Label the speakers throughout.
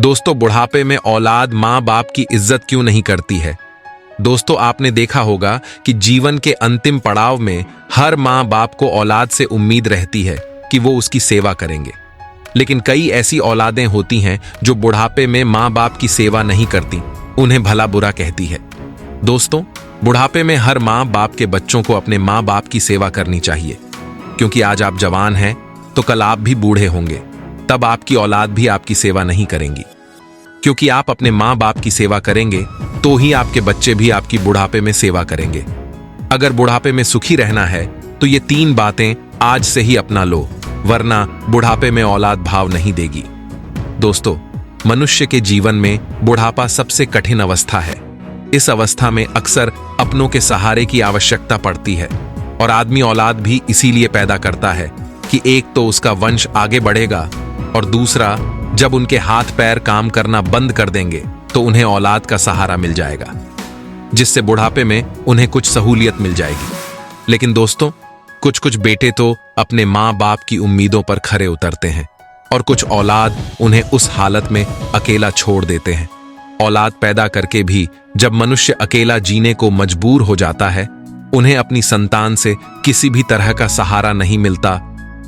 Speaker 1: दोस्तों, बुढ़ापे में औलाद माँ बाप की इज्जत क्यों नहीं करती है? दोस्तों, आपने देखा होगा कि जीवन के अंतिम पड़ाव में हर माँ बाप को औलाद से उम्मीद रहती है कि वो उसकी सेवा करेंगे। लेकिन कई ऐसी औलादें होती हैं जो बुढ़ापे में माँ बाप की सेवा नहीं करती, उन्हें भला बुरा कहती है। दोस्तों, बुढ़ापे में हर माँ बाप के बच्चों को अपने माँ बाप की सेवा करनी चाहिए, क्योंकि आज आप जवान हैं तो कल आप भी बूढ़े होंगे, तब आपकी औलाद भी आपकी सेवा नहीं करेंगी। क्योंकि आप अपने माँ बाप की सेवा करेंगे तो ही आपके बच्चे भी आपकी बुढ़ापे में सेवा करेंगे। अगर बुढ़ापे में सुखी रहना है तो ये 3 बातें आज से ही अपना लो, वरना बुढ़ापे में औलाद भाव नहीं देगी। दोस्तों, मनुष्य के जीवन में बुढ़ापा सबसे कठिन अवस्था है। इस अवस्था में अक्सर अपनों के सहारे की आवश्यकता पड़ती है और आदमी औलाद भी इसीलिए पैदा करता है कि एक तो उसका वंश आगे बढ़ेगा और दूसरा, जब उनके हाथ पैर काम करना बंद कर देंगे तो उन्हें औलाद का सहारा मिल जाएगा, जिससे बुढ़ापे में उन्हें कुछ सहूलियत मिल जाएगी। लेकिन दोस्तों, कुछ कुछ बेटे तो अपने माँ बाप की उम्मीदों पर खरे उतरते हैं और कुछ औलाद उन्हें उस हालत में अकेला छोड़ देते हैं। औलाद पैदा करके भी जब मनुष्य अकेला जीने को मजबूर हो जाता है, उन्हें अपनी संतान से किसी भी तरह का सहारा नहीं मिलता,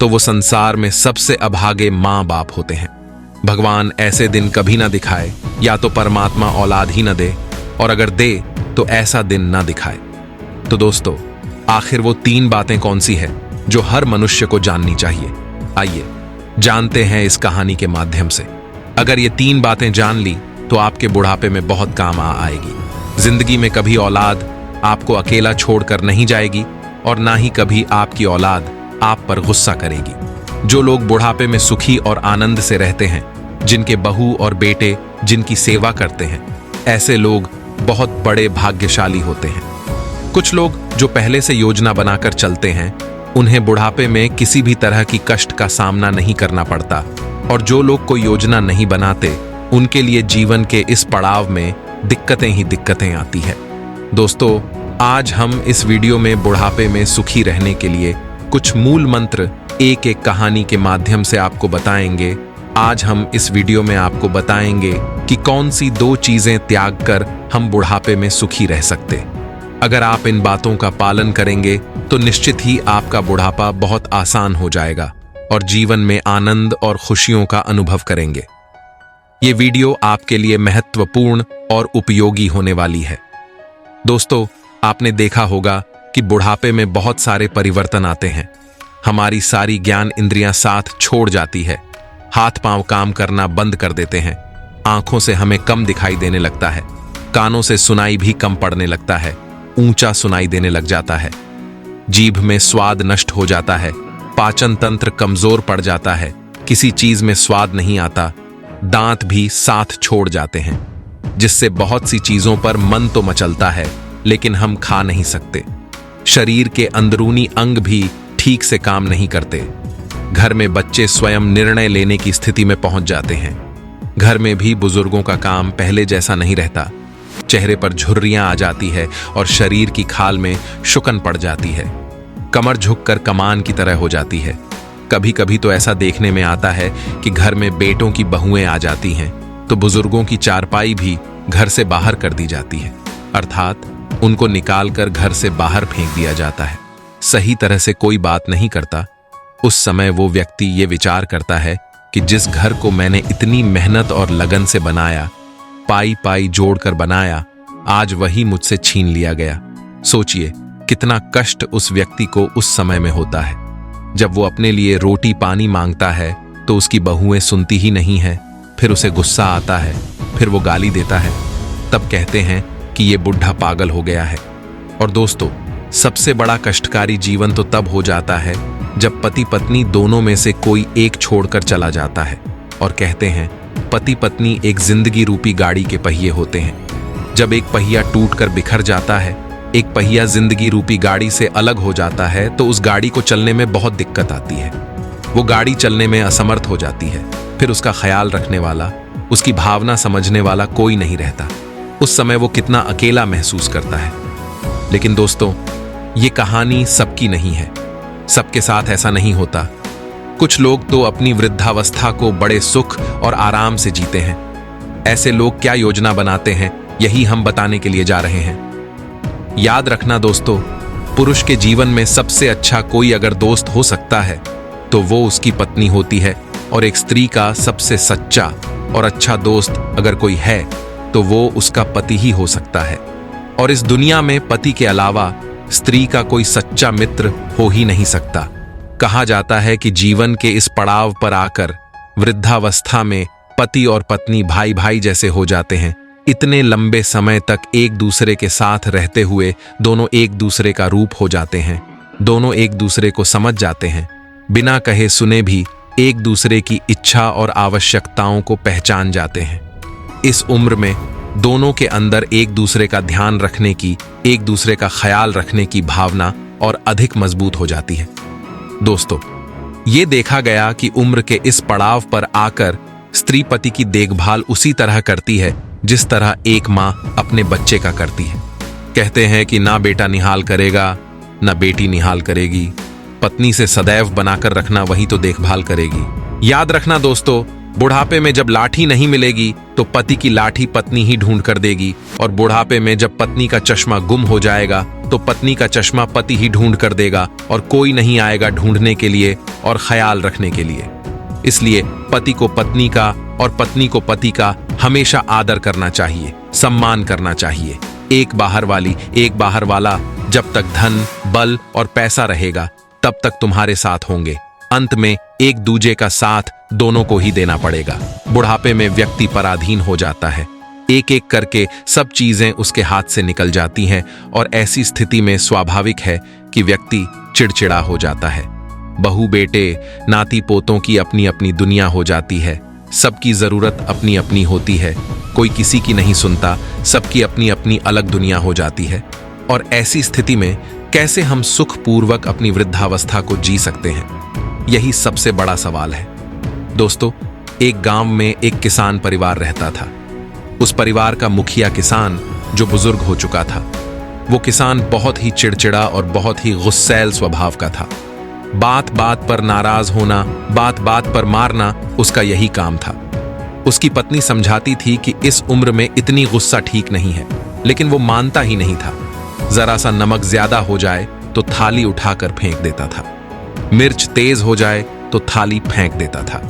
Speaker 1: तो वो संसार में सबसे अभागे माँ बाप होते हैं। भगवान ऐसे दिन कभी ना दिखाए, या तो परमात्मा औलाद ही न दे, और अगर दे तो ऐसा दिन ना दिखाए। तो दोस्तों, आखिर वो 3 बातें कौन सी है जो हर मनुष्य को जाननी चाहिए? आइए जानते हैं इस कहानी के माध्यम से। अगर ये 3 बातें जान ली तो आपके बुढ़ापे में बहुत काम आएगी। जिंदगी में कभी औलाद आपको अकेला छोड़कर नहीं जाएगी और ना ही कभी आपकी औलाद आप पर गुस्सा करेगी। जो लोग बुढ़ापे में सुखी और आनंद से रहते हैं, जिनके बहू और बेटे जिनकी सेवा करते हैं, ऐसे लोग बहुत बड़े भाग्यशाली होते हैं। कुछ लोग जो पहले से योजना बनाकर चलते हैं, उन्हें बुढ़ापे में किसी भी तरह की कष्ट का सामना नहीं करना पड़ता, और जो लोग कोई योजना नहीं बनाते, उनके लिए जीवन के इस पड़ाव में दिक्कतें ही दिक्कतें आती है। दोस्तों, आज हम इस वीडियो में बुढ़ापे में सुखी रहने के लिए कुछ मूल मंत्र एक एक कहानी के माध्यम से आपको बताएंगे। आज हम इस वीडियो में आपको बताएंगे कि कौन सी 2 चीजें त्याग कर हम बुढ़ापे में सुखी रह सकते। अगर आप इन बातों का पालन करेंगे तो निश्चित ही आपका बुढ़ापा बहुत आसान हो जाएगा और जीवन में आनंद और खुशियों का अनुभव करेंगे। ये वीडियो आपके लिए महत्वपूर्ण और उपयोगी होने वाली है। दोस्तों, आपने देखा होगा कि बुढ़ापे में बहुत सारे परिवर्तन आते हैं। हमारी सारी ज्ञान इंद्रियां साथ छोड़ जाती है, हाथ पांव काम करना बंद कर देते हैं, आंखों से हमें कम दिखाई देने लगता है, कानों से सुनाई भी कम पड़ने लगता है, ऊंचा सुनाई देने लग जाता है, जीभ में स्वाद नष्ट हो जाता है, पाचन तंत्र कमजोर पड़ जाता है, किसी चीज में स्वाद नहीं आता, दांत भी साथ छोड़ जाते हैं, जिससे बहुत सी चीजों पर मन तो मचलता है लेकिन हम खा नहीं सकते। शरीर के अंदरूनी अंग भी ठीक से काम नहीं करते। घर में बच्चे स्वयं निर्णय लेने की स्थिति में पहुंच जाते हैं। घर में भी बुजुर्गों का काम पहले जैसा नहीं रहता। चेहरे पर झुर्रियां आ जाती है और शरीर की खाल में शुकन पड़ जाती है। कमर झुककर कमान की तरह हो जाती है। कभी कभी तो ऐसा देखने में आता है कि घर में बेटों की बहुएं आ जाती हैं तो बुजुर्गों की चारपाई भी घर से बाहर कर दी जाती है, अर्थात उनको निकालकर घर से बाहर फेंक दिया जाता है। सही तरह से कोई बात नहीं करता। उस समय वो व्यक्ति ये विचार करता है कि जिस घर को मैंने इतनी मेहनत और लगन से बनाया, पाई पाई जोड़कर बनाया, आज वही मुझसे छीन लिया गया। सोचिए कितना कष्ट उस व्यक्ति को उस समय में होता है। जब वो अपने लिए रोटी पानी मांगता है तो उसकी बहुएं सुनती ही नहीं है, फिर उसे गुस्सा आता है, फिर वो गाली देता है। तब कहते हैं कि ये बुढ़ा पागल हो गया है। और दोस्तों, सबसे बड़ा कष्टकारी जीवन तो तब हो जाता है जब पति पत्नी दोनों में से कोई एक छोड़कर चला जाता है। और कहते हैं पति पत्नी एक जिंदगी रूपी गाड़ी के पहिए होते हैं। जब एक पहिया टूटकर बिखर जाता है, एक पहिया जिंदगी रूपी गाड़ी से अलग हो जाता है, तो उस गाड़ी को चलने में बहुत दिक्कत आती है। वो गाड़ी चलने में असमर्थ हो जाती है। फिर उसका ख्याल रखने वाला, उसकी भावना समझने वाला कोई नहीं रहता। उस समय वो कितना अकेला महसूस करता है। लेकिन दोस्तों, ये कहानी सबकी नहीं है। सबके साथ ऐसा नहीं होता। कुछ लोग तो अपनी वृद्धावस्था को बड़े सुख और आराम से जीते हैं, ऐसे लोग क्या योजना बनाते हैं, यही हम बताने के लिए जा रहे हैं। याद रखना दोस्तों, पुरुष के जीवन में सबसे अच्छा कोई अगर दोस्त हो सकता है तो वो उसकी पत्नी होती है, और एक स्त्री का सबसे सच्चा और अच्छा दोस्त अगर कोई है तो वो उसका पति ही हो सकता है। और इस दुनिया में पति के अलावा स्त्री का कोई सच्चा मित्र हो ही नहीं सकता। कहा जाता है कि जीवन के इस पड़ाव पर आकर वृद्धावस्था में पति और पत्नी भाई भाई जैसे हो जाते हैं। इतने लंबे समय तक एक दूसरे के साथ रहते हुए दोनों एक दूसरे का रूप हो जाते हैं, दोनों एक दूसरे को समझ जाते हैं, बिना कहे सुने भी एक दूसरे की इच्छा और आवश्यकताओं को पहचान जाते हैं। इस उम्र में दोनों के अंदर एक दूसरे का ध्यान रखने की, एक दूसरे का ख्याल रखने की भावना और अधिक मजबूत हो जाती है। दोस्तों, ये देखा गया कि उम्र के इस पड़ाव पर आकर स्त्री पति की देखभाल उसी तरह करती है जिस तरह एक माँ अपने बच्चे का करती है। कहते हैं कि ना बेटा निहाल करेगा ना बेटी निहाल करेगी, पत्नी से सदैव बनाकर रखना वही तो देखभाल करेगी। याद रखना दोस्तों, बुढ़ापे में जब लाठी नहीं मिलेगी तो पति की लाठी पत्नी ही ढूंढ कर देगी, और बुढ़ापे में जब पत्नी का चश्मा गुम हो जाएगा तो पत्नी का चश्मा पति ही ढूंढ कर देगा, और कोई नहीं आएगा ढूंढने के लिए और ख्याल रखने के लिए। इसलिए पति को पत्नी का और पत्नी को पति का हमेशा आदर करना चाहिए, सम्मान करना चाहिए। एक बाहर वाली एक बाहर वाला, जब तक धन बल और पैसा रहेगा तब तक तुम्हारे साथ होंगे। अंत में एक दूजे का साथ दोनों को ही देना पड़ेगा। बुढ़ापे में व्यक्ति पराधीन हो जाता है, एक एक करके सब चीजें उसके हाथ से निकल जाती हैं, और ऐसी स्थिति में स्वाभाविक है कि व्यक्ति चिड़चिड़ा हो जाता है। बहू बेटे नाती पोतों की अपनी अपनी दुनिया हो जाती है, सबकी जरूरत अपनी अपनी होती है, कोई किसी की नहीं सुनता, सबकी अपनी अपनी अलग दुनिया हो जाती है। और ऐसी स्थिति में कैसे हम सुखपूर्वक अपनी वृद्धावस्था को जी सकते हैं, यही सबसे बड़ा सवाल है। दोस्तों, एक गांव में एक किसान परिवार रहता था। उस परिवार का मुखिया किसान जो बुजुर्ग हो चुका था, वो किसान बहुत ही चिड़चिड़ा और बहुत ही गुस्सैल स्वभाव का था। बात बात पर नाराज होना, बात बात पर मारना उसका यही काम था। उसकी पत्नी समझाती थी कि इस उम्र में इतनी गुस्सा ठीक नहीं है, लेकिन वो मानता ही नहीं था। जरा सा नमक ज्यादा हो जाए तो थाली उठाकर फेंक देता था, मिर्च तेज हो जाए तो थाली फेंक देता था।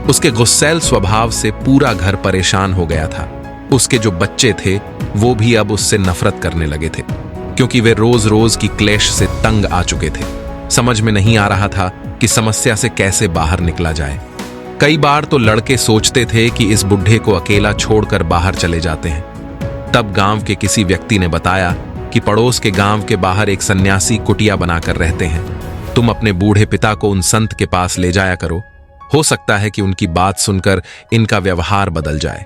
Speaker 1: उसके गुस्सैल स्वभाव से पूरा घर परेशान हो गया था। उसके जो बच्चे थे वो भी अब उससे नफरत करने लगे थे, क्योंकि वे रोज रोज की क्लेश से तंग आ चुके थे। समझ में नहीं आ रहा था कि समस्या से कैसे बाहर निकला जाए। कई बार तो लड़के सोचते थे कि इस बुढ़े को अकेला छोड़कर बाहर चले जाते हैं। तब गांव के किसी व्यक्ति ने बताया कि पड़ोस के गांव के बाहर एक सन्यासी कुटिया बनाकर रहते हैं, तुम अपने बूढ़े पिता को उन संत के पास ले जाया करो, हो सकता है कि उनकी बात सुनकर इनका व्यवहार बदल जाए।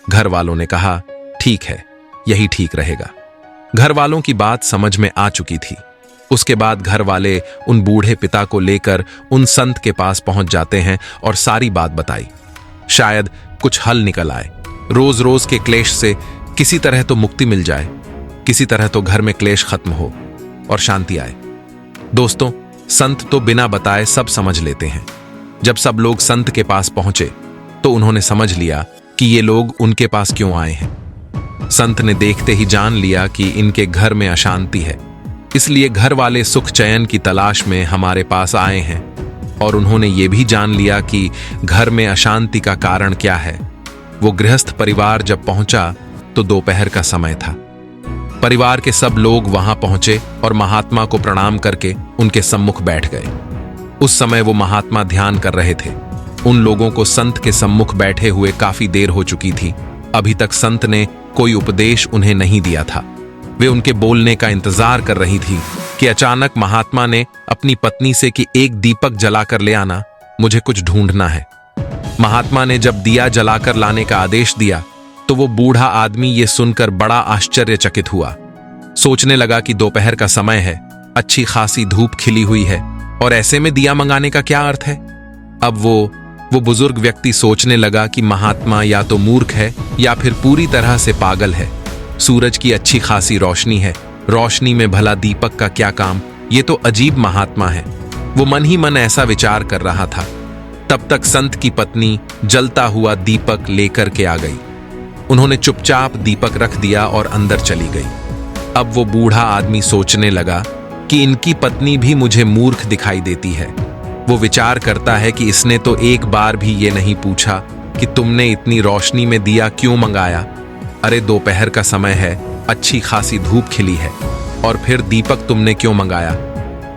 Speaker 1: घर वालों ने कहा, ठीक है, यही ठीक रहेगा। घर वालों की बात समझ में आ चुकी थी। उसके बाद घर वाले उन बूढ़े पिता को लेकर उन संत के पास पहुंच जाते हैं और सारी बात बताई। शायद कुछ हल निकल आए, रोज रोज के क्लेश से किसी तरह तो मुक्ति मिल जाए, किसी तरह तो घर में क्लेश खत्म हो और शांति आए। दोस्तों, संत तो बिना बताए सब समझ लेते हैं। जब सब लोग संत के पास पहुंचे तो उन्होंने समझ लिया कि ये लोग उनके पास क्यों आए हैं। संत ने देखते ही जान लिया कि इनके घर में अशांति है, इसलिए घर वाले सुख चैन की तलाश में हमारे पास आए हैं। और उन्होंने ये भी जान लिया कि घर में अशांति का कारण क्या है। वो गृहस्थ परिवार जब पहुंचा तो दोपहर का समय था। परिवार के सब लोग वहां पहुंचे और महात्मा को प्रणाम करके उनके सम्मुख बैठ गए। उस समय वो महात्मा ध्यान कर रहे थे। उन लोगों को संत के सम्मुख बैठे हुए काफी देर हो चुकी थी। अभी तक संत ने कोई उपदेश उन्हें नहीं दिया था। वे उनके बोलने का इंतजार कर रही थी कि अचानक महात्मा ने अपनी पत्नी से कि एक दीपक जलाकर ले आना, मुझे कुछ ढूंढना है। महात्मा ने जब दिया जलाकर लाने का आदेश दिया तो वो बूढ़ा आदमी ये सुनकर बड़ा आश्चर्यचकित हुआ। सोचने लगा कि दोपहर का समय है, अच्छी खासी धूप खिली हुई है, और ऐसे में दिया मंगाने का क्या अर्थ है। अब वो बुजुर्ग व्यक्ति सोचने लगा कि महात्मा या तो मूर्ख है या फिर पूरी तरह से पागल है। सूरज की अच्छी खासी रोशनी है, रोशनी में भला दीपक का क्या काम, ये तो अजीब महात्मा है। वो मन ही मन ऐसा विचार कर रहा था। तब तक संत की पत्नी जलता हुआ दीपक लेकर के आ गई। उन्होंने चुपचाप दीपक रख दिया और अंदर चली गई। अब वो बूढ़ा आदमी सोचने लगा कि इनकी पत्नी भी मुझे मूर्ख दिखाई देती है। वो विचार करता है कि इसने तो एक बार भी ये नहीं पूछा कि तुमने इतनी रोशनी में दिया क्यों मंगाया। अरे दोपहर का समय है, अच्छी खासी धूप खिली है, और फिर दीपक तुमने क्यों मंगाया।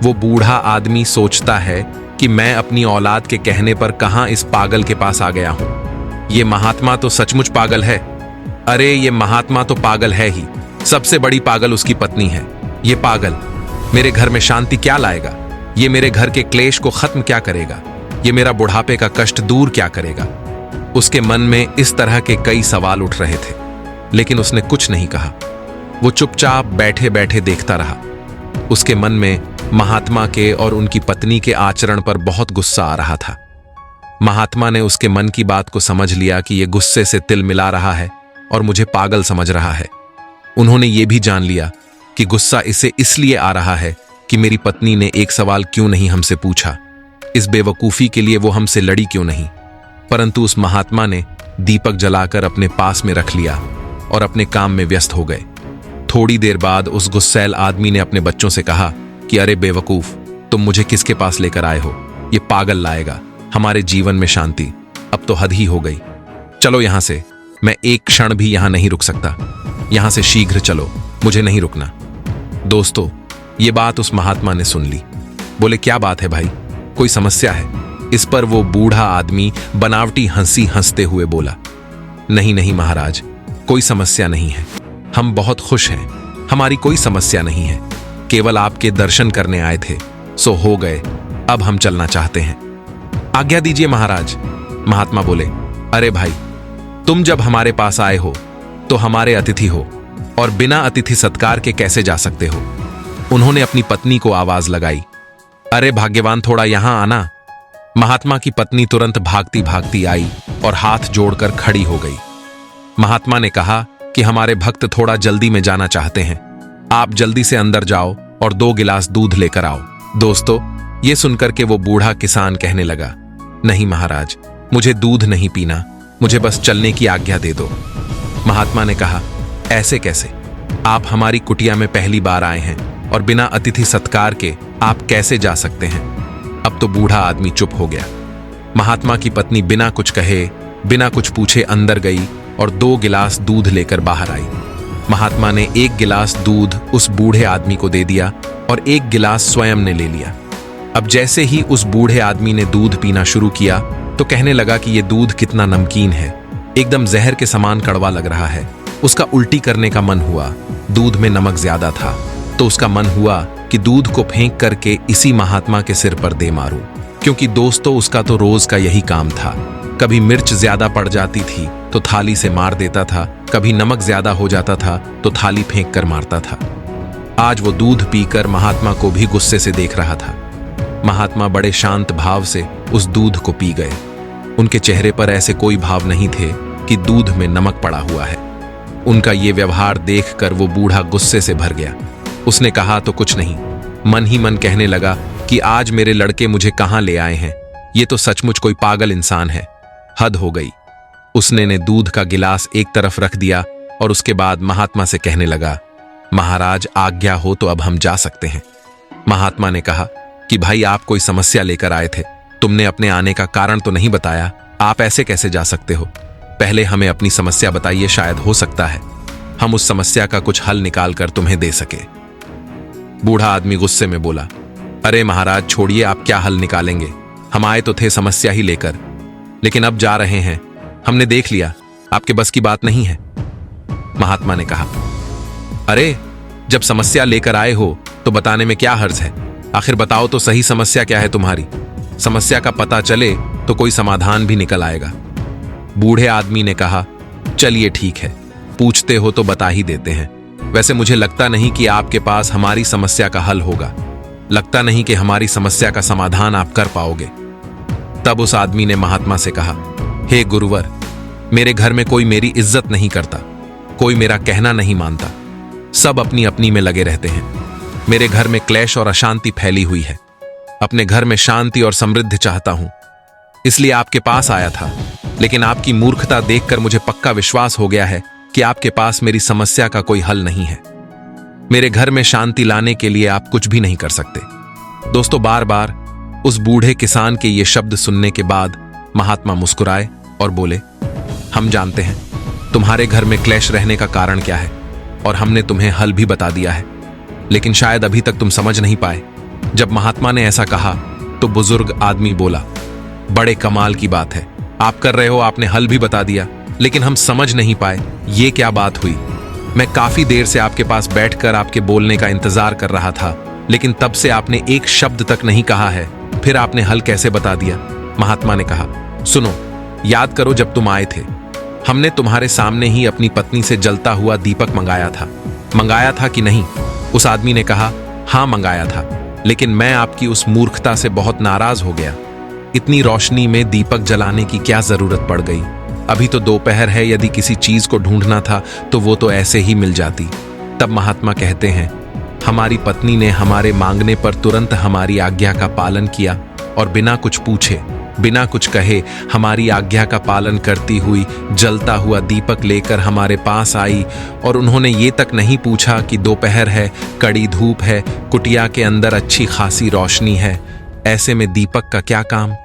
Speaker 1: वो बूढ़ा आदमी सोचता है कि मैं अपनी औलाद के कहने पर कहां इस पागल के पास आ गया हूं। ये महात्मा तो सचमुच पागल है। अरे ये महात्मा तो पागल है ही, सबसे बड़ी पागल उसकी पत्नी है। ये पागल मेरे घर में शांति क्या लाएगा, ये मेरे घर के क्लेश को खत्म क्या करेगा, ये मेरा बुढ़ापे का कष्ट दूर क्या करेगा। उसके मन में इस तरह के कई सवाल उठ रहे थे, लेकिन उसने कुछ नहीं कहा। वो चुपचाप बैठे बैठे देखता रहा। उसके मन में महात्मा के और उनकी पत्नी के आचरण पर बहुत गुस्सा आ रहा था। महात्मा ने उसके मन की बात को समझ लिया कि ये गुस्से से तिल मिला रहा है और मुझे पागल समझ रहा है। उन्होंने ये भी जान लिया कि गुस्सा इसे इसलिए आ रहा है कि मेरी पत्नी ने एक सवाल क्यों नहीं हमसे पूछा, इस बेवकूफी के लिए वो हमसे लड़ी क्यों नहीं। परंतु उस महात्मा ने दीपक जलाकर अपने पास में रख लिया और अपने काम में व्यस्त हो गए। थोड़ी देर बाद उस गुस्सैल आदमी ने अपने बच्चों से कहा कि अरे बेवकूफ, तुम मुझे किसके पास लेकर आए हो, ये पागल लाएगा हमारे जीवन में शांति। अब तो हद ही हो गई, चलो यहां से, मैं एक क्षण भी यहां नहीं रुक सकता, यहां से शीघ्र चलो, मुझे नहीं रुकना। दोस्तों, ये बात उस महात्मा ने सुन ली। बोले क्या बात है भाई, कोई समस्या है। इस पर वो बूढ़ा आदमी बनावटी हंसी हंसते हुए बोला, नहीं नहीं महाराज, कोई समस्या नहीं है, हम बहुत खुश हैं, हमारी कोई समस्या नहीं है, केवल आपके दर्शन करने आए थे, सो हो गए, अब हम चलना चाहते हैं। आज्ञा दीजिए महाराज। महात्मा बोले, अरे भाई, तुम जब हमारे पास आए हो तो हमारे अतिथि हो, और बिना अतिथि सत्कार के कैसे जा सकते हो। उन्होंने अपनी पत्नी को आवाज लगाई, अरे भाग्यवान, थोड़ा यहां आना। महात्मा की पत्नी तुरंत भागती भागती आई और हाथ जोड़कर खड़ी हो गई। महात्मा ने कहा कि हमारे भक्त थोड़ा जल्दी में जाना चाहते हैं, आप जल्दी से अंदर जाओ और 2 गिलास दूध लेकर आओ। दोस्तों, ये सुनकर के वो बूढ़ा किसान कहने लगा, नहीं महाराज, मुझे दूध नहीं पीना, मुझे बस चलने की आज्ञा दे दो। महात्मा ने कहा, ऐसे कैसे, आप हमारी कुटिया में पहली बार आए हैं और बिना अतिथि सत्कार के आप कैसे जा सकते हैं। अब तो बूढ़ा आदमी चुप हो गया। महात्मा की पत्नी बिना कुछ कहे, बिना कुछ पूछे अंदर गई और 2 गिलास दूध लेकर बाहर आई। महात्मा ने 1 गिलास दूध उस बूढ़े आदमी को दे दिया और 1 गिलास स्वयं ने ले लिया। अब जैसे ही उस बूढ़े आदमी ने दूध पीना शुरू किया तो कहने लगा कि यह दूध कितना नमकीन है, एकदम जहर के समान कड़वा लग रहा है। उसका उल्टी करने का मन हुआ, दूध में नमक ज्यादा था, तो उसका मन हुआ कि दूध को फेंक करके इसी महात्मा के सिर पर दे मारूं, क्योंकि दोस्तों उसका तो रोज का यही काम था। कभी मिर्च ज्यादा पड़ जाती थी तो थाली से मार देता था, कभी नमक ज्यादा हो जाता था तो थाली फेंक कर मारता था। आज वो दूध पीकर महात्मा को भी गुस्से से देख रहा था। महात्मा बड़े शांत भाव से उस दूध को पी गए। उनके चेहरे पर ऐसे कोई भाव नहीं थे कि दूध में नमक पड़ा हुआ है। उनका ये व्यवहार देखकर वो बूढ़ा गुस्से से भर गया। उसने कहा तो कुछ नहीं, मन ही मन कहने लगा कि आज मेरे लड़के मुझे कहां ले आए हैं, ये तो सचमुच कोई पागल इंसान है, हद हो गई। उसने ने दूध का गिलास एक तरफ रख दिया और उसके बाद महात्मा से कहने लगा, महाराज आज्ञा हो तो अब हम जा सकते हैं। महात्मा ने कहा कि भाई आप कोई समस्या लेकर आए थे, तुमने अपने आने का कारण तो नहीं बताया, आप ऐसे कैसे जा सकते हो। पहले हमें अपनी समस्या बताइए, शायद हो सकता है हम उस समस्या का कुछ हल निकाल कर तुम्हें दे सके। बूढ़ा आदमी गुस्से में बोला, अरे महाराज छोड़िए, आप क्या हल निकालेंगे, हम आए तो थे समस्या ही लेकर, लेकिन अब जा रहे हैं, हमने देख लिया आपके बस की बात नहीं है। महात्मा ने कहा, अरे जब समस्या लेकर आए हो तो बताने में क्या हर्ज है, आखिर बताओ तो सही समस्या क्या है तुम्हारी, समस्या का पता चले तो कोई समाधान भी निकल आएगा। बूढ़े आदमी ने कहा, चलिए ठीक है, पूछते हो तो बता ही देते हैं, वैसे मुझे लगता नहीं कि आपके पास हमारी समस्या का हल होगा, लगता नहीं कि हमारी समस्या का समाधान आप कर पाओगे। तब उस आदमी ने महात्मा से कहा, हे गुरुवर, मेरे घर में कोई मेरी इज्जत नहीं करता, कोई मेरा कहना नहीं मानता, सब अपनी अपनी में लगे रहते हैं। मेरे घर में क्लेश और अशांति फैली हुई है, अपने घर में शांति और समृद्धि चाहता हूं, इसलिए आपके पास आया था। लेकिन आपकी मूर्खता देखकर मुझे पक्का विश्वास हो गया है कि आपके पास मेरी समस्या का कोई हल नहीं है। मेरे घर में शांति लाने के लिए आप कुछ भी नहीं कर सकते। दोस्तों, बार बार उस बूढ़े किसान के ये शब्द सुनने के बाद महात्मा मुस्कुराए और बोले, हम जानते हैं तुम्हारे घर में क्लेश रहने का कारण क्या है और हमने तुम्हें हल भी बता दिया है, लेकिन शायद अभी तक तुम समझ नहीं पाए। जब महात्मा ने ऐसा कहा तो बुजुर्ग आदमी बोला, बड़े कमाल की बात है, आप कर रहे हो, आपने हल भी बता दिया, लेकिन हम समझ नहीं पाए ये क्या बात हुई। मैं काफी देर से आपके पास बैठकर आपके बोलने का इंतजार कर रहा था, लेकिन तब से आपने एक शब्द तक नहीं कहा है, फिर आपने हल कैसे बता दिया। महात्मा ने कहा, सुनो, याद करो जब तुम आए थे, हमने तुम्हारे सामने ही अपनी पत्नी से जलता हुआ दीपक मंगाया था कि नहीं? उस आदमी ने कहा, हाँ मंगाया था, लेकिन मैं आपकी उस मूर्खता से बहुत नाराज हो गया। इतनी रोशनी में दीपक जलाने की क्या जरूरत पड़ गई? अभी तो दोपहर है, यदि किसी चीज को ढूंढना था तो वो तो ऐसे ही मिल जाती। तब महात्मा कहते हैं, हमारी पत्नी ने हमारे मांगने पर तुरंत हमारी आज्ञा का पालन किया और बिना कुछ पूछे, बिना कुछ कहे हमारी आज्ञा का पालन करती हुई जलता हुआ दीपक लेकर हमारे पास आई, और उन्होंने ये तक नहीं पूछा कि दोपहर है, कड़ी धूप है, कुटिया के अंदर अच्छी खासी रोशनी है, ऐसे में दीपक का क्या काम?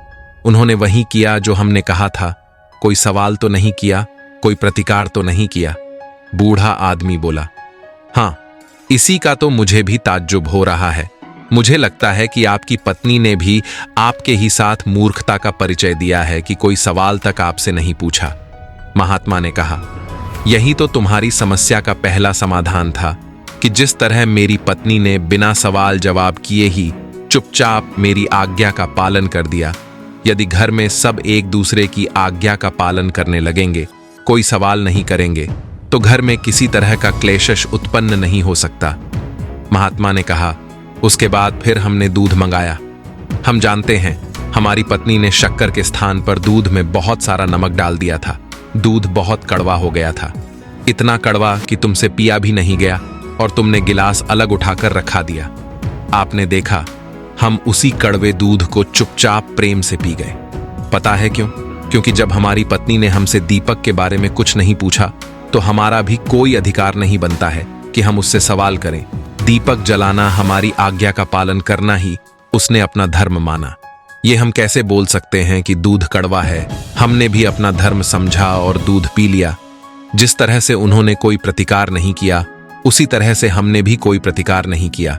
Speaker 1: उन्होंने वही किया जो हमने कहा था। कोई सवाल तो नहीं किया, कोई प्रतिकार तो नहीं किया। बूढ़ा आदमी बोला, हाँ, इसी का तो मुझे भी ताज्जुब हो रहा है। मुझे लगता है कि आपकी पत्नी ने भी आपके ही साथ मूर्खता का परिचय दिया है कि कोई सवाल तक आपसे नहीं पूछा। महात्मा ने कहा, यही तो तुम्हारी समस्या का पहला समाधान था कि जिस तरह मेरी पत्नी ने बिना सवाल जवाब किए ही चुपचाप मेरी आज्ञा का पालन कर दिया। यदि घर में सब एक दूसरे की आज्ञा का पालन करने लगेंगे, कोई सवाल नहीं करेंगे, तो घर में किसी तरह का क्लेश उत्पन्न नहीं हो सकता। महात्मा ने कहा, उसके बाद फिर हमने दूध मंगाया। हम जानते हैं हमारी पत्नी ने शक्कर के स्थान पर दूध में बहुत सारा नमक डाल दिया था। दूध बहुत कड़वा हो गया था, इतना कड़वा कि तुमसे पिया भी नहीं गया और तुमने गिलास अलग उठाकर रखा दिया। आपने देखा, हम उसी कड़वे दूध को चुपचाप प्रेम से पी गए। पता है क्यों? क्योंकि जब हमारी पत्नी ने हमसे दीपक के बारे में कुछ नहीं पूछा, तो हमारा भी कोई अधिकार नहीं बनता है कि हम उससे सवाल करें। दीपक जलाना, हमारी आज्ञा का पालन करना ही उसने अपना धर्म माना। ये हम कैसे बोल सकते हैं कि दूध कड़वा है? हमने भी अपना धर्म समझा और दूध पी लिया। जिस तरह से उन्होंने कोई प्रतिकार नहीं किया, उसी तरह से हमने भी कोई प्रतिकार नहीं किया।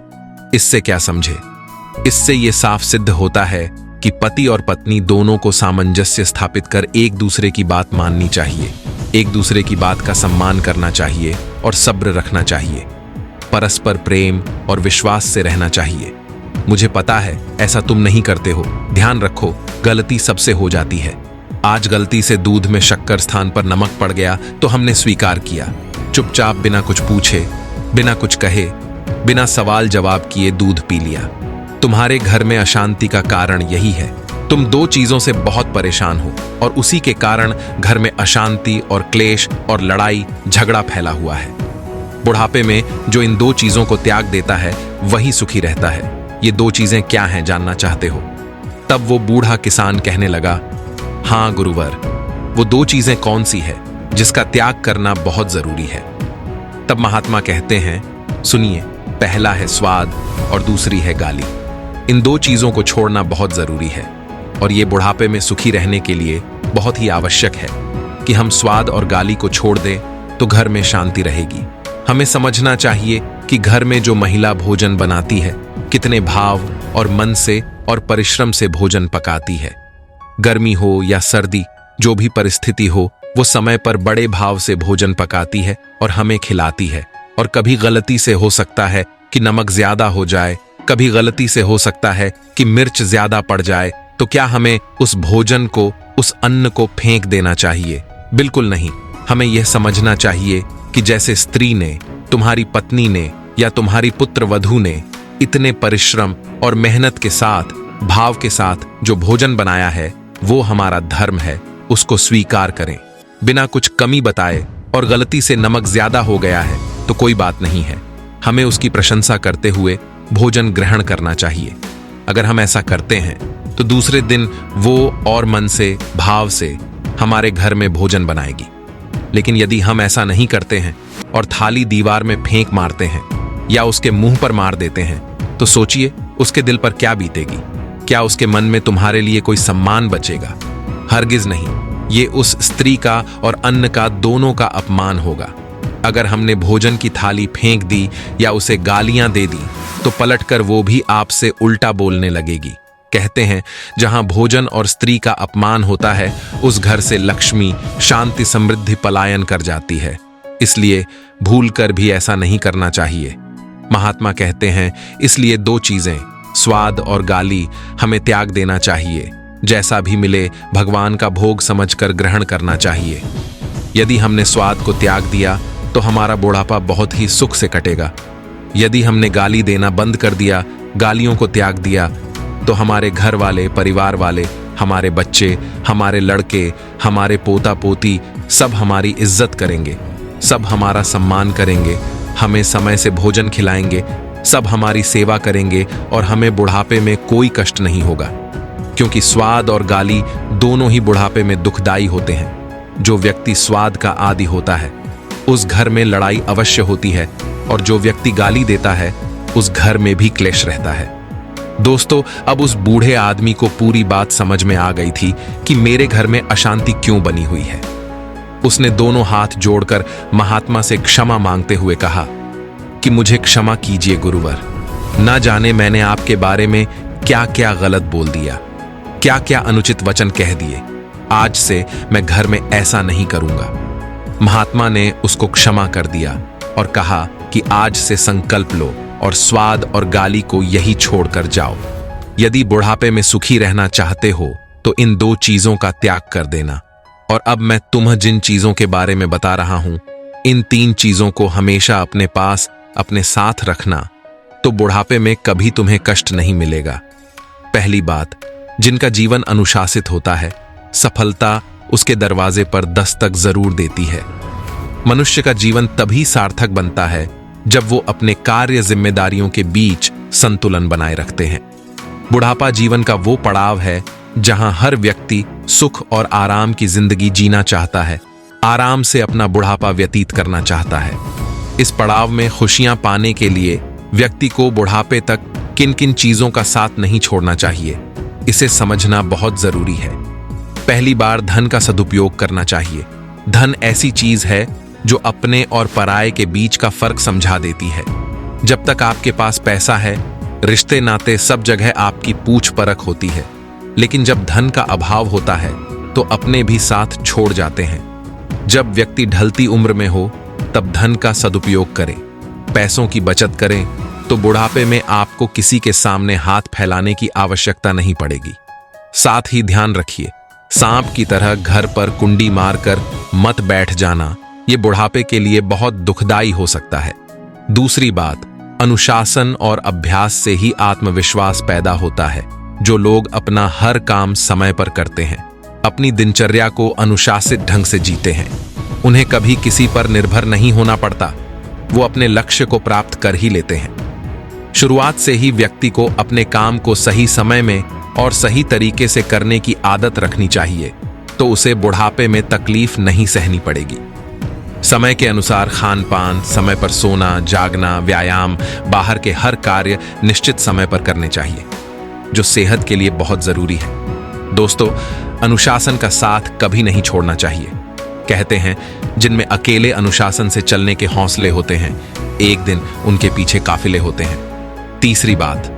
Speaker 1: इससे क्या समझे? इससे ये साफ सिद्ध होता है कि पति और पत्नी दोनों को सामंजस्य स्थापित कर एक दूसरे की बात माननी चाहिए, एक दूसरे की बात का सम्मान करना चाहिए और सब्र रखना चाहिए। परस्पर प्रेम और विश्वास से रहना चाहिए। मुझे पता है ऐसा तुम नहीं करते हो। ध्यान रखो, गलती सबसे हो जाती है। आज गलती से दूध में शक्कर स्थान पर नमक पड़ गया तो हमने स्वीकार किया, चुपचाप बिना कुछ पूछे, बिना कुछ कहे, बिना सवाल जवाब किए दूध पी लिया। तुम्हारे घर में अशांति का कारण यही है। तुम दो चीजों से बहुत परेशान हो और उसी के कारण घर में अशांति और क्लेश और लड़ाई झगड़ा फैला हुआ है। बुढ़ापे में जो इन दो चीजों को त्याग देता है वही सुखी रहता है। ये दो चीजें क्या हैं जानना चाहते हो? तब वो बूढ़ा किसान कहने लगा, हाँ गुरुवर, वो दो चीजें कौन सी है जिसका त्याग करना बहुत जरूरी है? तब महात्मा कहते हैं, सुनिए, पहला है स्वाद और दूसरी है गाली। इन दो चीजों को छोड़ना बहुत जरूरी है और ये बुढ़ापे में सुखी रहने के लिए बहुत ही आवश्यक है कि हम स्वाद और गाली को छोड़ दें तो घर में शांति रहेगी। हमें समझना चाहिए कि घर में जो महिला भोजन बनाती है, कितने भाव और मन से और परिश्रम से भोजन पकाती है। गर्मी हो या सर्दी, जो भी परिस्थिति हो, वो समय पर बड़े भाव से भोजन पकाती है और हमें खिलाती है। और कभी गलती से हो सकता है कि नमक ज्यादा हो जाए, कभी गलती से हो सकता है कि मिर्च ज्यादा पड़ जाए, तो क्या हमें उस भोजन को, उस अन्न को फेंक देना चाहिए? बिल्कुल नहीं। हमें यह समझना चाहिए कि जैसे स्त्री ने, तुम्हारी पत्नी ने या तुम्हारी पुत्र वधू ने इतने परिश्रम और मेहनत के साथ, भाव के साथ जो भोजन बनाया है, वो हमारा धर्म है। उसको स्वीकार करें बिना कुछ कमी बताए। और गलती से नमक ज्यादा हो गया है तो कोई बात नहीं है, हमें उसकी प्रशंसा करते हुए भोजन ग्रहण करना चाहिए। अगर हम ऐसा करते हैं तो दूसरे दिन वो और मन से, भाव से हमारे घर में भोजन बनाएगी। लेकिन यदि हम ऐसा नहीं करते हैं और थाली दीवार में फेंक मारते हैं या उसके मुंह पर मार देते हैं, तो सोचिए उसके दिल पर क्या बीतेगी। क्या उसके मन में तुम्हारे लिए कोई सम्मान बचेगा? हरगिज नहीं। ये उस स्त्री का और अन्न का दोनों का अपमान होगा। अगर हमने भोजन की थाली फेंक दी या उसे गालियां दे दी, तो पलटकर वो भी आपसे उल्टा बोलने लगेगी। कहते हैं, जहां भोजन और स्त्री का अपमान होता है, उस घर से लक्ष्मी, शांति, समृद्धि पलायन कर जाती है। इसलिए भूलकर भी ऐसा नहीं करना चाहिए। महात्मा कहते हैं, इसलिए 2 चीजें, स्वाद और गाली, हमें त्याग देना चाहिए। जैसा भी मिले भगवान का भोग समझकर ग्रहण करना चाहिए। यदि हमने स्वाद को त्याग दिया तो हमारा बुढ़ापा बहुत ही सुख से कटेगा। यदि हमने गाली देना बंद कर दिया, गालियों को त्याग दिया, तो हमारे घर वाले, परिवार वाले, हमारे बच्चे, हमारे लड़के, हमारे पोता पोती सब हमारी इज्जत करेंगे, सब हमारा सम्मान करेंगे, हमें समय से भोजन खिलाएंगे, सब हमारी सेवा करेंगे और हमें बुढ़ापे में कोई कष्ट नहीं होगा। क्योंकि स्वाद और गाली दोनों ही बुढ़ापे में दुखदाई होते हैं। जो व्यक्ति स्वाद का आदी होता है, उस घर में लड़ाई अवश्य होती है, और जो व्यक्ति गाली देता है, उस घर में भी क्लेश रहता है। दोस्तों, अब उस बूढ़े आदमी को पूरी बात समझ में आ गई थी कि मेरे घर में अशांति क्यों बनी हुई है। उसने दोनों हाथ जोड़कर महात्मा से क्षमा मांगते हुए कहा कि मुझे क्षमा कीजिए गुरुवर, ना जाने मैंने आपके बारे में क्या क्या गलत बोल दिया, क्या क्या अनुचित वचन कह दिए। आज से मैं घर में ऐसा नहीं करूंगा। महात्मा ने उसको क्षमा कर दिया और कहा कि आज से संकल्प लो और स्वाद और गाली को यही छोड़कर जाओ। यदि बुढ़ापे में सुखी रहना चाहते हो तो इन 2 चीजों का त्याग कर देना। और अब मैं तुम्हें जिन चीजों के बारे में बता रहा हूं, इन 3 चीजों को हमेशा अपने पास, अपने साथ रखना, तो बुढ़ापे में कभी तुम्हें कष्ट नहीं मिलेगा। पहली बात, जिनका जीवन अनुशासित होता है, सफलता उसके दरवाजे पर दस्तक जरूर देती है। मनुष्य का जीवन तभी सार्थक बनता है जब वो अपने कार्य जिम्मेदारियों के बीच संतुलन बनाए रखते हैं। बुढ़ापा जीवन का वो पड़ाव है जहां हर व्यक्ति सुख और आराम की जिंदगी जीना चाहता है, आराम से अपना बुढ़ापा व्यतीत करना चाहता है। इस पड़ाव में खुशियां पाने के लिए व्यक्ति को बुढ़ापे तक किन किन चीजों का साथ नहीं छोड़ना चाहिए, इसे समझना बहुत जरूरी है। पहली बार, धन का सदुपयोग करना चाहिए। धन ऐसी चीज है जो अपने और पराये के बीच का फर्क समझा देती है। जब तक आपके पास पैसा है, रिश्ते नाते सब जगह आपकी पूछ परख होती है, लेकिन जब धन का अभाव होता है तो अपने भी साथ छोड़ जाते हैं। जब व्यक्ति ढलती उम्र में हो, तब धन का सदुपयोग करें, पैसों की बचत करें, तो बुढ़ापे में आपको किसी के सामने हाथ फैलाने की आवश्यकता नहीं पड़ेगी। साथ ही ध्यान रखिए, सांप की तरह घर पर कुंडी मारकर मत बैठ जाना, ये बुढ़ापे के लिए बहुत दुखदाई हो सकता है। दूसरी बात, अनुशासन और अभ्यास से ही आत्मविश्वास पैदा होता है। जो लोग अपना हर काम समय पर करते हैं, अपनी दिनचर्या को अनुशासित ढंग से जीते हैं, उन्हें कभी किसी पर निर्भर नहीं होना पड़ता। वो अपने लक्ष्य को प्राप्त कर ही लेते हैं। शुरुआत से ही व्यक्ति को अपने काम को सही समय में और सही तरीके से करने की आदत रखनी चाहिए, तो उसे बुढ़ापे में तकलीफ नहीं सहनी पड़ेगी। समय के अनुसार खान पान, समय पर सोना, जागना, व्यायाम, बाहर के हर कार्य निश्चित समय पर करने चाहिए, जो सेहत के लिए बहुत जरूरी है। दोस्तों, अनुशासन का साथ कभी नहीं छोड़ना चाहिए। कहते हैं, जिनमें अकेले अनुशासन से चलने के हौसले होते हैं, एक दिन उनके पीछे काफिले होते हैं। तीसरी बात,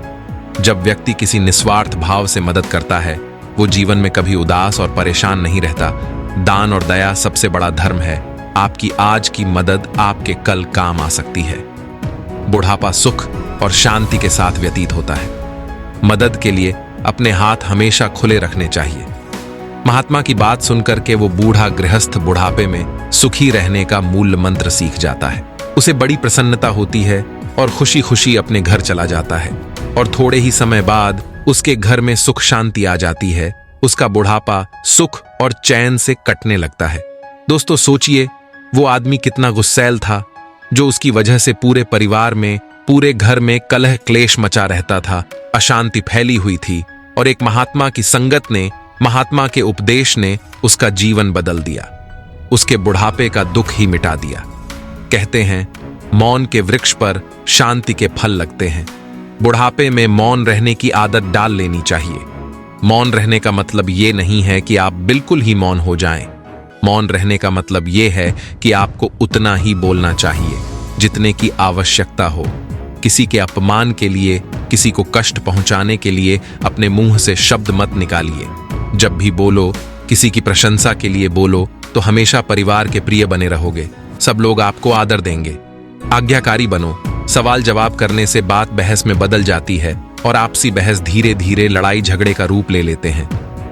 Speaker 1: जब व्यक्ति किसी निस्वार्थ भाव से मदद करता है, वो जीवन में कभी उदास और परेशान नहीं रहता। दान और दया सबसे बड़ा धर्म है। आपकी आज की मदद आपके कल काम आ सकती है। बुढ़ापा सुख और शांति के साथ व्यतीत होता है। मदद के लिए अपने हाथ हमेशा खुले रखने चाहिए। महात्मा की बात सुनकर के वो बूढ़ा गृहस्थ बुढ़ापे में सुखी रहने का मूल मंत्र सीख जाता है। उसे बड़ी प्रसन्नता होती है और खुशी खुशी अपने घर चला जाता है, और थोड़े ही समय बाद उसके घर में सुख शांति आ जाती है। उसका बुढ़ापा सुख और चैन से कटने लगता है। दोस्तों, सोचिए वो आदमी कितना गुस्सैल था, जो उसकी वजह से पूरे परिवार में, पूरे घर में कलह क्लेश मचा रहता था, अशांति फैली हुई थी, और एक महात्मा की संगत ने महात्मा के उपदेश ने उसका जीवन बदल दिया, उसके बुढ़ापे का दुख ही मिटा दिया। कहते हैं, मौन के वृक्ष पर शांति के फल लगते हैं। बुढ़ापे में मौन रहने की आदत डाल लेनी चाहिए। मौन रहने का मतलब ये नहीं है कि आप बिल्कुल ही मौन हो जाएं। मौन रहने का मतलब ये है कि आपको उतना ही बोलना चाहिए जितने की आवश्यकता हो। किसी के अपमान के लिए, किसी को कष्ट पहुंचाने के लिए अपने मुंह से शब्द मत निकालिए। जब भी बोलो, किसी की प्रशंसा के लिए बोलो तो हमेशा परिवार के प्रिय बने रहोगे। सब लोग आपको आदर देंगे। आज्ञाकारी बनो। सवाल जवाब करने से बात बहस में बदल जाती है और आपसी बहस धीरे धीरे लड़ाई झगड़े का रूप ले लेते हैं।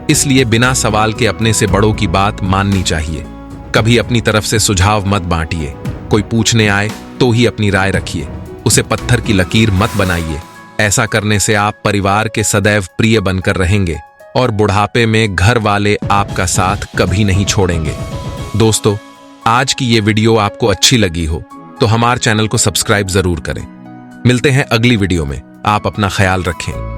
Speaker 1: इसलिए बिना सवाल के अपने से बड़ों की बात माननी चाहिए। कभी अपनी तरफ से सुझाव मत बांटिए। कोई पूछने आए तो ही अपनी राय रखिए, उसे पत्थर की लकीर मत बनाइए। ऐसा करने से आप परिवार के सदैव प्रिय बनकर रहेंगे और बुढ़ापे में घर वाले आपका साथ कभी नहीं छोड़ेंगे। दोस्तों, आज की ये वीडियो आपको अच्छी लगी हो तो हमारे चैनल को सब्सक्राइब जरूर करें। मिलते हैं अगली वीडियो में। आप अपना ख्याल रखें।